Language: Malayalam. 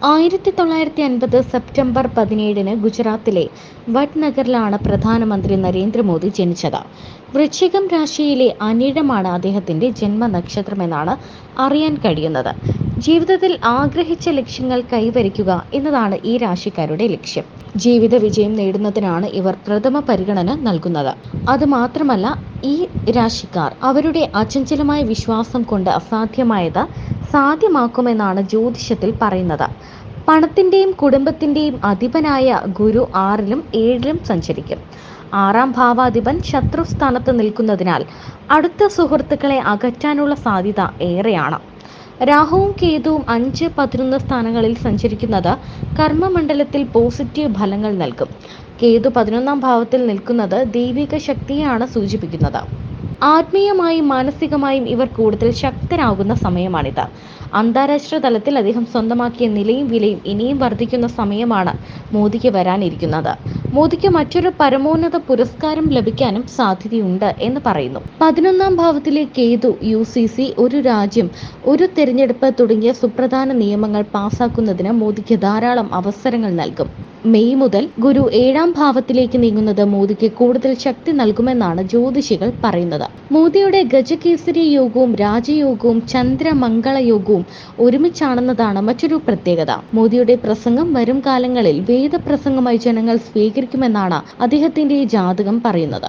1950 സെപ്റ്റംബർ 17 ഗുജറാത്തിലെ വഡ്നഗറിലാണ് പ്രധാനമന്ത്രി നരേന്ദ്രമോദി ജനിച്ചത്. വൃശ്ചികം രാശിയിലെ അനിഴമാണ് അദ്ദേഹത്തിന്റെ ജന്മനക്ഷത്രമെന്നാണ് അറിയാൻ കഴിയുന്നത്. ജീവിതത്തിൽ ആഗ്രഹിച്ച ലക്ഷ്യങ്ങൾ കൈവരിക്കുക എന്നതാണ് ഈ രാശിക്കാരുടെ ലക്ഷ്യം. ജീവിത വിജയം നേടുന്നതിനാണ് ഇവർ പ്രഥമ പരിഗണന നൽകുന്നത്. അതുമാത്രമല്ല, ഈ രാശിക്കാർ അവരുടെ അചഞ്ചലമായ വിശ്വാസം കൊണ്ട് അസാധ്യമായത് സാധ്യമാക്കുമെന്നാണ് ജ്യോതിഷത്തിൽ പറയുന്നത്. പണത്തിന്റെയും കുടുംബത്തിന്റെയും അധിപനായ ഗുരു 6-ലും 7-ലും സഞ്ചരിക്കും. 6-ാം ഭാവാധിപൻ ശത്രുസ്ഥാനത്ത് നിൽക്കുന്നതിനാൽ അടുത്ത സുഹൃത്തുക്കളെ അകറ്റാനുള്ള സാധ്യത ഏറെയാണ്. രാഹുവും കേതുവും 5, 11 സ്ഥാനങ്ങളിൽ സഞ്ചരിക്കുന്നത് കർമ്മമണ്ഡലത്തിൽ പോസിറ്റീവ് ഫലങ്ങൾ നൽകും. കേതു 11-ാം ഭാവത്തിൽ നിൽക്കുന്നത് ദൈവിക ശക്തിയെയാണ് സൂചിപ്പിക്കുന്നത്. ആത്മീയമായും മാനസികമായും ഇവർ കൂടുതൽ ശക്തരാകുന്ന സമയമാണിത്. അന്താരാഷ്ട്ര തലത്തിൽ അദ്ദേഹം സ്വന്തമാക്കിയ നിലയും വിലയും ഇനിയും വർദ്ധിക്കുന്ന സമയമാണ് മോദിക്ക് വരാനിരിക്കുന്നത്. മോദിക്ക് മറ്റൊരു പരമോന്നത പുരസ്കാരം ലഭിക്കാനും സാധ്യതയുണ്ട് എന്ന് പറയുന്നു. 11-ാം ഭാവത്തിലെ കേതു UCC, ഒരു രാജ്യം, ഒരു തെരഞ്ഞെടുപ്പ് തുടങ്ങിയ സുപ്രധാന നിയമങ്ങൾ പാസാക്കുന്നതിന് മോദിക്ക് ധാരാളം അവസരങ്ങൾ നൽകും. മെയ് മുതൽ ഗുരു 7-ാം ഭാവത്തിലേക്ക് നീങ്ങുന്നത് മോദിക്ക് കൂടുതൽ ശക്തി നൽകുമെന്നാണ് ജ്യോതിഷികൾ പറയുന്നത്. മോദിയുടെ ഗജകേസരി യോഗവും രാജയോഗവും ചന്ദ്രമംഗള യോഗവും ഒരുമിച്ചാണെന്നതാണ് മറ്റൊരു പ്രത്യേകത. മോദിയുടെ പ്രസംഗം വരും കാലങ്ങളിൽ വേദപ്രസംഗമായി ജനങ്ങൾ സ്വീകരിക്കുമെന്നാണ് അദ്ദേഹത്തിന്റെ ജാതകം പറയുന്നത്.